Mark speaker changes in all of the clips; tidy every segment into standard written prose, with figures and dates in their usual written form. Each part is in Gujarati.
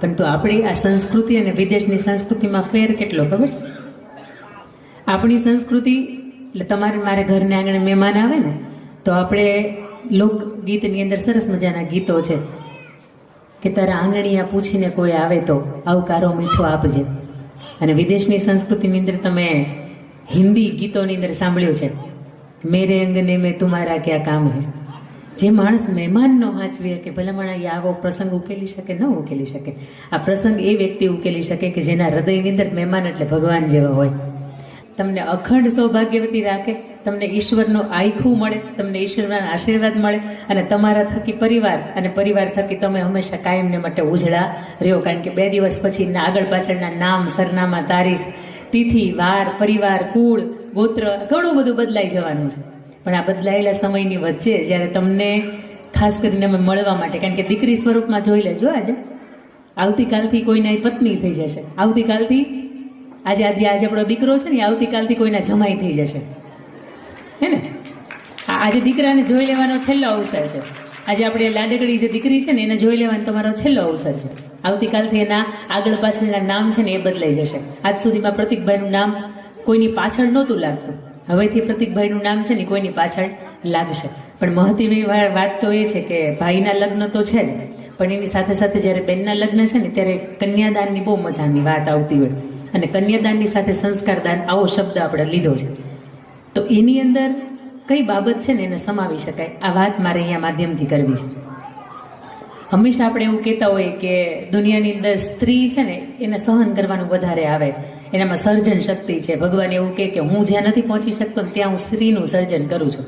Speaker 1: પરંતુ આપણી આ સંસ્કૃતિ અને વિદેશની સંસ્કૃતિમાં ફેર કેટલો ખબર છે? આપણી સંસ્કૃતિ એટલે તમારે મારે ઘરને આંગણે મહેમાન આવે ને તો આપણે લોકગીતની અંદર સરસ મજાના ગીતો છે કે તારા આંગણિયા પૂછીને કોઈ આવે તો આવકારો મીઠો આપજે. અને વિદેશની સંસ્કૃતિની અંદર તમે હિન્દી ગીતોની અંદર સાંભળ્યું છે, મેરે અંગને મેં તુમારા ક્યાં કામ હે. જે માણસ મહેમાન ન વાંચવી કે ભલામણ એ આવો પ્રસંગ ઉકેલી શકે ન ઉકેલી શકે. આ પ્રસંગ એ વ્યક્તિ ઉકેલી શકે કે જેના હૃદયની અંદર મહેમાન એટલે ભગવાન જેવા હોય. તમને અખંડ સૌભાગ્યવતી રાખે, તમને ઈશ્વરનો આયખું મળે, તમને ઈશ્વરના આશીર્વાદ મળે અને તમારા થકી પરિવાર અને પરિવાર થકી તમે હંમેશા કાયમને માટે ઉજળા રહ્યો. કારણ કે 2 દિવસ પછી આગળ પાછળના નામ, સરનામા, તારીખ, તિથિ, વાર, પરિવાર, કુળ, ગોત્ર ઘણું બધું બદલાઈ જવાનું છે. પણ આ બદલાયેલા સમયની વચ્ચે જ્યારે તમને ખાસ કરીને અમે મળવા માટે, કારણ કે દીકરી સ્વરૂપમાં જોઈ લેજો, આજે આવતીકાલથી કોઈના પત્ની થઈ જશે, આવતીકાલથી આજે આપણો દીકરો છે ને આવતીકાલથી કોઈના જમાઈ થઈ જશે, હે ને? આજે દીકરાને જોઈ લેવાનો છેલ્લો અવસર છે. આજે આપણે લાડકડી જે દીકરી છે ને એને જોઈ લેવાનો તમારો છેલ્લો અવસર છે. આવતીકાલથી એના આગળ પાછળના નામ છે ને એ બદલાઈ જશે. આજ સુધીમાં પ્રતિકભાઈનું નામ કોઈની પાછળ નહોતું લાગતું, હવેથી પ્રતિકભાઈનું નામ છે ને કોઈની પાછળ લાગશે. પણ મહત્વની વાત તો એ છે કે ભાઈના લગ્ન તો છે જ, પણ એની સાથે સાથે જ્યારે બેનના લગ્ન છે ને ત્યારે કન્યાદાનની બહુ મજાની વાત આવતી હોય. અને કન્યાદાનની સાથે સંસ્કારદાન આવો શબ્દ આપણે લીધો છે. તો એની અંદર કઈ બાબત છે ને એને સમાવી શકાય, આ વાત મારે અહીંયા માધ્યમથી કરવી છે. હંમેશા આપણે એવું કહેતા હોઈએ કે દુનિયાની અંદર સ્ત્રી છે ને એને સહન કરવાનું વધારે આવે, એનામાં સર્જન શક્તિ છે. ભગવાન એવું કહે કે હું જ્યાં નથી પહોંચી શકતો ત્યાં હું સ્ત્રીનું સર્જન કરું છું.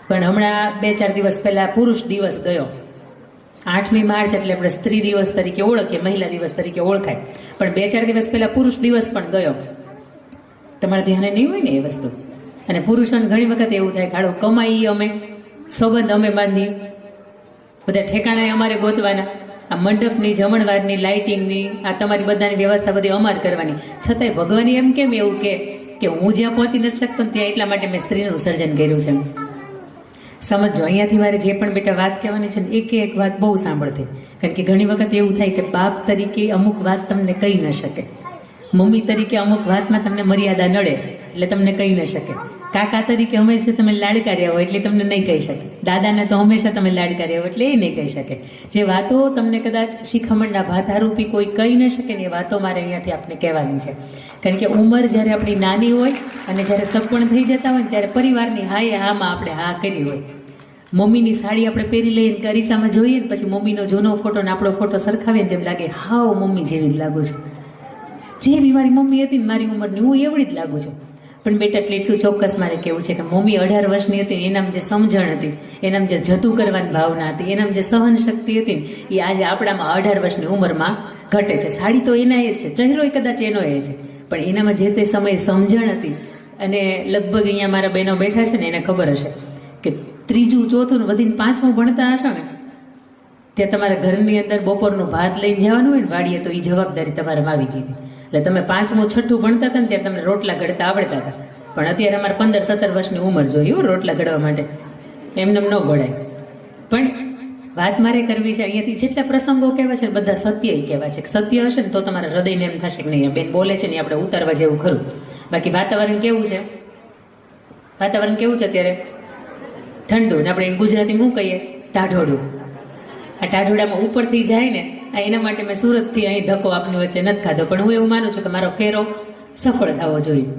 Speaker 1: પણ હમણાં 2-4 દિવસ પહેલા પુરુષ દિવસ ગયો. 8મી માર્ચ એટલે આપણે સ્ત્રી દિવસ તરીકે ઓળખીએ, મહિલા દિવસ તરીકે ઓળખાય. પણ 2-4 દિવસ પહેલા પુરુષ દિવસ પણ ગયો. તમારા ધ્યાને નહીં હોય ને એ વસ્તુ. અને પુરુષોને ઘણી વખત એવું થાય કાળો કમાઈ અમે, સંબંધ અમે બાંધીએ, બધા ઠેકાણા અમારે ગોતવાના, આ મંડપની, જમણવારની, લાઇટિંગની, આ તમારી બધાની વ્યવસ્થા બધી અમારે કરવાની. છતાંય ભગવાન એમ કેમ એવું કે હું જ્યાં પહોંચી નથી શકતો ત્યાં એટલા માટે મેં સ્ત્રીનું સર્જન કર્યું છે. સમજો, અહીંયાથી મારે જે પણ બેટા વાત કહેવાની છે ને એક વાત બહુ સાંભળતી. કારણ કે ઘણી વખત એવું થાય કે બાપ તરીકે અમુક વાત તમને કહી ન શકે, મમ્મી તરીકે અમુક વાતમાં તમને મર્યાદા નડે એટલે તમને કહી ન શકે, કાકા તરીકે હંમેશા તમે લાડકા રહ્યા હોય એટલે તમને નહીં કહી શકે, દાદાને તો હંમેશા તમે લાડકા રહ્યા હોય એટલે એ નહીં કહી શકે. જે વાતો તમને કદાચ શિખામણના ભાથારૂપી કોઈ કહી ન શકે ને એ વાતો મારે અહીંયાથી આપણે કહેવાની છે. કારણ કે ઉંમર જ્યારે આપણી નાની હોય અને જ્યારે સગપણ થઈ જતા હોય ને ત્યારે પરિવારની હાએ હામાં આપણે હા કરી હોય. મમ્મીની સાડી આપણે પહેરી લઈએ અરીસામાં જોઈએ ને પછી મમ્મીનો જૂનો ફોટો ને આપણો ફોટો સરખાવીએ ને તેમ લાગે હાવ મમ્મી જેવી જ લાગુ છું, જેવી મારી મમ્મી હતી ને મારી ઉંમરની હું એવડી જ લાગુ છું. પણ બેટા એટલું ચોક્કસ મારે કેવું છે કે મમ્મી 18 વર્ષની હતી, એનામાં જે સમજણ હતી, એનામાં જે જતું કરવાની ભાવના હતી, એનામાં જે સહન શક્તિ હતી ને એ આજે આપણામાં 18 વર્ષની ઉંમરમાં ઘટે છે. સાડી તો એના એ જ છે, ચહેરો કદાચ એનો એ છે, પણ એનામાં જે તે સમયે સમજણ હતી. અને લગભગ અહીંયા મારા બહેનો બેઠા છે ને એને ખબર હશે કે 3જું 4થું વધીને 5મું ભણતા હશો ને ત્યાં તમારા ઘરની અંદર બપોરનું ભાત લઈને જવાનું હોય ને વાડીએ તો એ જવાબદારી તમારામાં આવી ગઈ. એટલે તમે 5મું 6ઠું ભણતા હતા ને ત્યારે તમને રોટલા ઘડતા આવડતા હતા. પણ અત્યારે અમારે 15-17 વર્ષની ઉંમર જોઈએ રોટલા ઘડવા માટે, એમને ન ઘડાય. પણ વાત મારે કરવી છે અહીંયાથી જેટલા પ્રસંગો કહેવાય છે બધા સત્ય કહેવાય છે. સત્ય હશે ને તો તમારા હૃદયને એમ થશે કે નહીં બેન બોલે છે ને આપણે ઉતારવા જેવું ખરું. બાકી વાતાવરણ કેવું છે? વાતાવરણ કેવું છે અત્યારે? ઠંડુ. ને આપણે ગુજરાતી શું કહીએ? ટાઢોડું. આ ટાઢોડામાં ઉપરથી જાય ને એના માટે મેં સુરતથી અહીં ધક્કો આપની વચ્ચે નથી ખાધો. પણ હું એવું માનું છું કે મારો ફેરો સફળ થવો જોઈએ.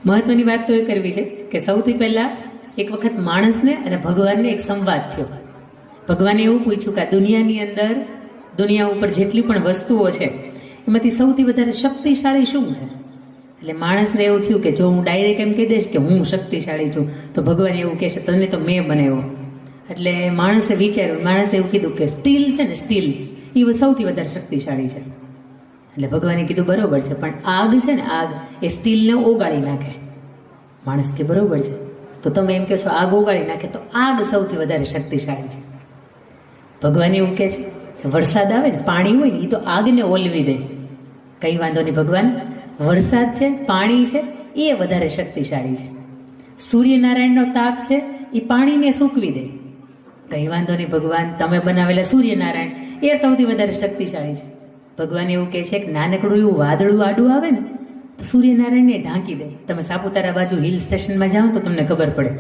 Speaker 1: મહત્વની વાત તો એ કરવી છે કે સૌથી પહેલા એક વખત માણસને અને ભગવાનને એક સંવાદ થયો. ભગવાને એવું પૂછ્યું કે આ દુનિયાની અંદર, દુનિયા ઉપર જેટલી પણ વસ્તુઓ છે એમાંથી સૌથી વધારે શક્તિશાળી શું છે? એટલે માણસને એવું થયું કે જો હું ડાયરેક્ટ એમ કહી દઈશ કે હું શક્તિશાળી છું તો ભગવાન એવું કહેશે તને તો મેં બનાવ્યો. એટલે માણસે વિચાર્યું, માણસે એવું કીધું કે સ્ટીલ છે ને, સ્ટીલ એ સૌથી વધારે શક્તિશાળી છે. એટલે ભગવાને કીધું બરોબર છે, પણ આગ છે ને, આગ એ સ્ટીલને ઓગાળી નાખે. માણસ કે બરોબર છે, તો તમે એમ કહો છો આગ ઓગાળી નાખે તો આગ સૌથી વધારે શક્તિશાળી છે. ભગવાન એવું કહે છે કે વરસાદ આવે ને, પાણી હોય ને એ તો આગને ઓલવી દે. કઈ વાંધો નહીં ભગવાન, વરસાદ છે, પાણી છે એ વધારે શક્તિશાળી છે. સૂર્યનારાયણનો તાપ છે એ પાણીને સૂકવી દે. કઈ વાંધો નહીં ભગવાન, તમે બનાવેલા સૂર્યનારાયણ એ સૌથી વધારે શક્તિશાળી છે. ભગવાન એવું કહે છે કે નાનકડું એવું વાદળું આડું આવે ને તો સૂર્યનારાયણને ઢાંકી દે. તમે સાપુતારા બાજુ હિલ સ્ટેશનમાં જાઓ તો તમને ખબર પડે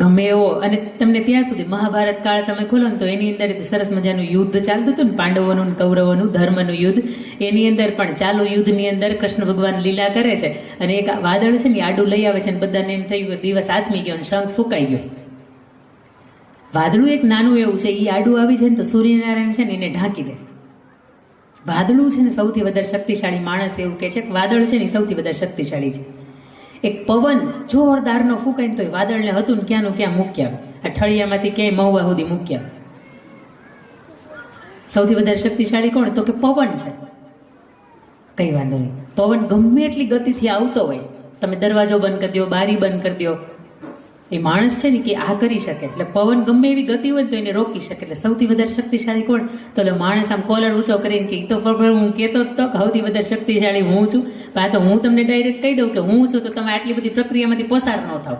Speaker 1: ગમે એવો. અને તમને ત્યાં સુધી મહાભારત કાળ તમે ખોલો ને તો એની અંદર સરસ મજાનું યુદ્ધ ચાલતું હતું ને, પાંડવોનું કૌરવોનું ધર્મનું યુદ્ધ. એની અંદર પણ ચાલુ યુદ્ધની અંદર કૃષ્ણ ભગવાન લીલા કરે છે અને એક વાદળ છે ને આડું લઈ આવે છે અને બધાને એમ થયું દિવસ આથમી ગયો અને શંખ ફૂંકાઈ ગયો. વાદળું એક નાનું એવું છે, એ આડું આવી છે ને તો સૂર્યનારાયણ છે ને એને ઢાંકી દે. વાદળું છે ને સૌથી વધારે શક્તિશાળી. માણસ એવું કહે છે કે વાદળ છે ને સૌથી વધારે શક્તિશાળી છે. એક પવન જોરદારનો ફૂંકાય તો એ વાદળને હતું ને ક્યાંનું ક્યાં મૂક્યા, આ ઠળિયામાંથી ક્યાંય મહુવા સુધી મૂક્યા. સૌથી વધારે શક્તિશાળી કોણ? તો કે પવન છે. કઈ વાંધો નહીં, પવન ગમે એટલી ગતિથી આવતો હોય, તમે દરવાજો બંધ કરી દો, બારી બંધ કરી દો, એ માણસ છે ને કે આ કરી શકે. એટલે પવન ગમે એવી ગતિ હોય તો એને રોકી શકે. એટલે સૌથી વધારે શક્તિશાળી કોણ? તો એટલે માણસ આમ કોલર ઊંચો કરીને કે તો હું કહેતો તો સૌથી વધારે શક્તિશાળી હું છું. પણ તો હું તમને ડાયરેક્ટ કહી દઉં કે હું છું તો તમે આટલી બધી પ્રક્રિયામાંથી પસાર ન થાવ.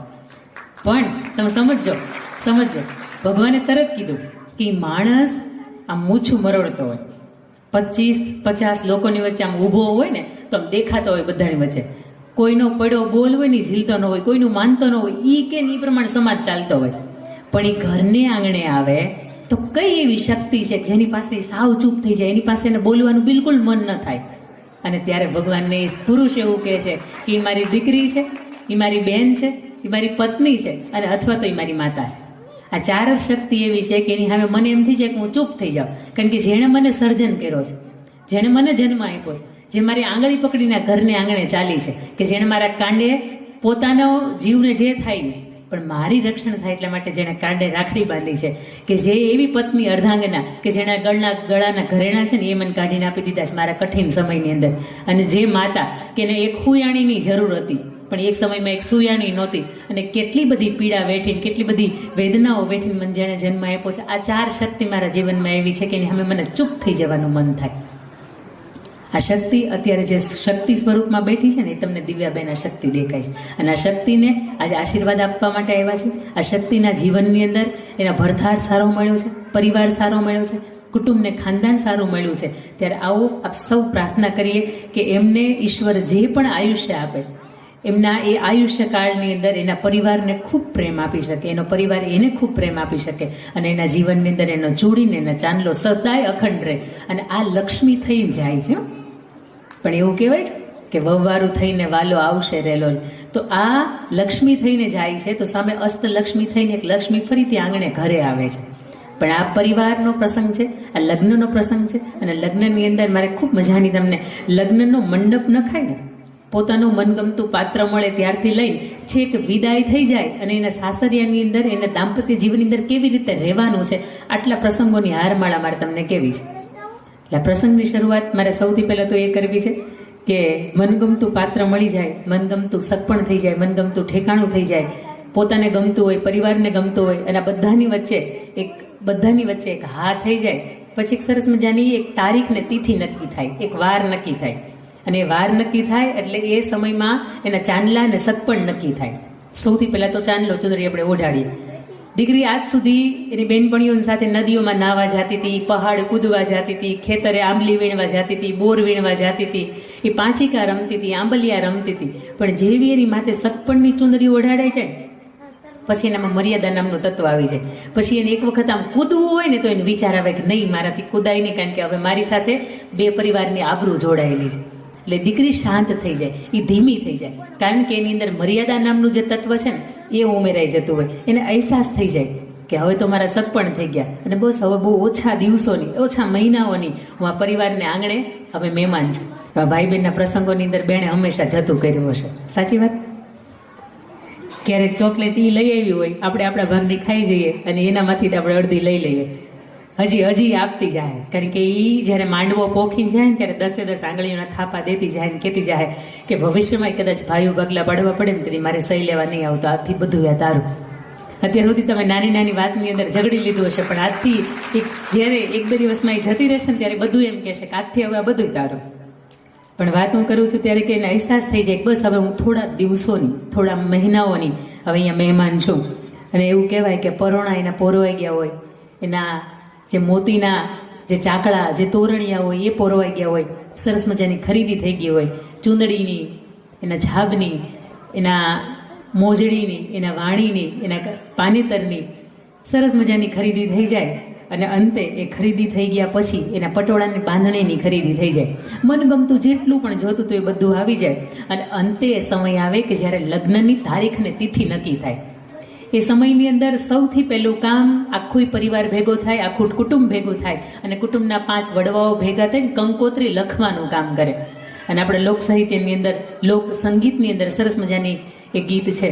Speaker 1: પણ તમે સમજો ભગવાને તરત કીધું કે માણસ આમ મૂછું મરોડતો હોય, 25-50 લોકોની વચ્ચે આમ ઊભો હોય ને તો આમ દેખાતો હોય બધાની વચ્ચે, કોઈનો પડ્યો બોલ હોય ને ઝીલતો ન હોય, કોઈનું માનતો ન હોય, ઈ કે ઈ પ્રમાણે સમાજ ચાલતો હોય. પણ એ ઘરને આંગણે આવે તો કઈ એવી શક્તિ છે જેની પાસે સાવ ચૂપ થઈ જાય, એની પાસે એને બોલવાનું બિલકુલ મન ન થાય. અને ત્યારે ભગવાનને પુરુષ એવું કહે છે કે એ મારી દીકરી છે, એ મારી બેન છે, એ મારી પત્ની છે અને અથવા તો એ મારી માતા છે. આ ચાર જ શક્તિ એવી છે કે એની સામે મને એમ થઈ જાય કે હું ચૂપ થઈ જાઉં. કારણ કે જેણે મને સર્જન કર્યો છે, જેણે મને જન્મ આપ્યો છે, જે મારી આંગળી પકડીને ઘરને આંગણે ચાલી છે, કે જેણે મારા કાંડે પોતાનો જીવને જે થાય ને પણ મારી રક્ષણ થાય એટલા માટે જેણે કાંડે રાખડી બાંધી છે, કે જે એવી પત્ની અર્ધાંગના કે જેના ગળાના ઘરેણા છે ને એ મને કાઢીને આપી દીધા છે મારા કઠિન સમયની અંદર. અને જે માતા કે એને એક હુયાણીની જરૂર હતી પણ એક સમયમાં એક સુયાણી નહોતી, અને કેટલી બધી પીડા વેઠીને કેટલી બધી વેદનાઓ વેઠીને મને જેણે જન્મ આપ્યો છે. આ ચાર શક્તિ મારા જીવનમાં એવી છે કે હવે મને ચૂપ થઈ જવાનું મન થાય. આ શક્તિ અત્યારે જે શક્તિ સ્વરૂપમાં બેઠી છે ને એ તમને દિવ્યાબેન આ શક્તિ દેખાય છે. અને આ શક્તિને આજે આશીર્વાદ આપવા માટે આવ્યા છે. આ શક્તિના જીવનની અંદર એના ભરથાર સારો મળ્યો છે, પરિવાર સારો મળ્યો છે, કુટુંબને ખાનદાન સારું મળ્યું છે. ત્યારે આવો આપ સૌ પ્રાર્થના કરીએ કે એમને ઈશ્વર જે પણ આયુષ્ય આપે, એમના એ આયુષ્ય કાળની અંદર એના પરિવારને ખૂબ પ્રેમ આપી શકે, એનો પરિવાર એને ખૂબ પ્રેમ આપી શકે, અને એના જીવનની અંદર એનો જોડીને એના ચાંદલો સદાય અખંડ રહે. અને આ લક્ષ્મી થઈને જાય છે. પણ એવું કહેવાય છે કે વહવારું થઈને વાલો આવશે રેલો. તો આ લક્ષ્મી થઈને જાય છે તો સામે અષ્ટલક્ષ્મી થઈને એક લક્ષ્મી ફરીથી આંગણે ઘરે આવે છે. પણ આ પરિવારનો પ્રસંગ છે, આ લગ્નનો પ્રસંગ છે. અને લગ્નની અંદર મારે ખૂબ મજાની તમને લગ્નનો મંડપ નખાય ને, પોતાનું મનગમતું પાત્ર મળે ત્યારથી લઈને છેક વિદાય થઈ જાય અને એના સાસરિયાની અંદર એના દાંપત્ય જીવનની અંદર કેવી રીતે રહેવાનું છે, આટલા પ્રસંગોની હારમાળા મારે તમને કેવી છે. એટલે પ્રસંગની શરૂઆત મારે સૌથી પહેલાં તો એ કરવી છે કે મનગમતું પાત્ર મળી જાય, મનગમતું સગપણ થઈ જાય, મનગમતું ઠેકાણું થઈ જાય, પોતાને ગમતું હોય, પરિવારને ગમતું હોય, અને બધાની વચ્ચે એક હા થઈ જાય. પછી એક સરસ મજાની એક તારીખ ને તિથિ નક્કી થાય, એક વાર નક્કી થાય. અને એ વાર નક્કી થાય એટલે એ સમયમાં એના ચાંદલા અને સગપણ નક્કી થાય. સૌથી પહેલા તો ચાંદલો ચુંદડી આપણે ઓઢાડીએ. દીકરી આજ સુધી એની બેનપણીઓ સાથે નદીઓમાં નાહવા જતી હતી, પહાડ કૂદવા જતી હતી, ખેતરે આંબલી વીણવા જતી હતી, બોર વીણવા જતી હતી, એ પાંચિકા રમતી હતી, આંબલિયા રમતી હતી. પણ જેવી એની માથે સગપણની ચુંદડી ઓઢાડાય છે પછી એનામાં મર્યાદા નામનું તત્વ આવી જાય. પછી એને એક વખત આમ કૂદવું હોય ને તો એને વિચાર આવે કે નહીં, મારાથી કૂદાય નહીં, કારણ કે હવે મારી સાથે બે પરિવારની આબરૂ જોડાયેલી છે. એટલે દીકરી શાંત થઈ જાય, એ ધીમી થઈ જાય, કારણ કે એની અંદર મર્યાદા નામનું જે તત્વ છે ને એ ઉમેરાઈ જતું હોય. એને અહેસાસ થઈ જાય કે હવે તો મારા સગપણ થઈ ગયા અને બસ હવે બહુ ઓછા દિવસોની, ઓછા મહિનાઓની હું આ પરિવારને આંગણે હવે મહેમાન છું. ભાઈ બહેનના પ્રસંગોની અંદર બેણે હંમેશા જતું કર્યું હશે, સાચી વાત. ક્યારેક ચોકલેટ એ લઈ આવી હોય, આપણે આપણા ભાગની ખાઈ જઈએ અને એનામાંથી આપણે અડધી લઈ લઈએ, હજી આપતી જાય. કારણ કે એ જ્યારે માંડવો પોખીને જાય ને ત્યારે 10 આંગળીઓના થાપા દેતી જાય ને કહેતી જાય કે ભવિષ્યમાં કદાચ ભાઈઓ ભાગલા પાડવા પડે ને તેથી મારે સહી લેવા નહીં આવતો, આજથી બધું યા તારું. અત્યાર સુધી તમે નાની નાની વાતની અંદર ઝઘડી લીધું હશે, પણ આજથી જ્યારે 1-2 દિવસમાં એ જતી રહેશે ને ત્યારે બધું એમ કહેશે કે આજથી હવે આ બધું તારું. પણ વાત હું કરું છું ત્યારે કે એને અહેસાસ થઈ જાય બસ હવે હું થોડા દિવસોની, થોડા મહિનાઓની હવે અહીંયા મહેમાન છું. અને એવું કહેવાય કે પરોણા એના પોરવાઈ ગયા હોય, એના જે મોતીના જે ચાકળા, જે તોરણિયા હોય એ પોરવાઈ ગયા હોય, સરસ મજાની ખરીદી થઈ ગઈ હોય, ચૂંદડીની, એના ઝાબની, એના મોજડીની, એના વાણીની, એના પાનેતરની સરસ મજાની ખરીદી થઈ જાય અને અંતે એ ખરીદી થઈ ગયા પછી એના પટોળાની બાંધણીની ખરીદી થઈ જાય, મનગમતું જેટલું પણ જોતું હતું એ બધું આવી જાય અને અંતે એ સમય આવે કે જ્યારે લગ્નની તારીખ ને તિથિ નક્કી થાય. એ સમયની અંદર સૌથી પહેલું કામ આખું પરિવાર ભેગો થાય, આખું કુટુંબ ભેગું થાય અને કુટુંબના 5 વડવાઓ ભેગા થઈને કંકોત્રી લખવાનું કામ કરે. અને આપણે લોક સાહિત્યની અંદર, લોક સંગીતની અંદર સરસ મજાની એક ગીત છે,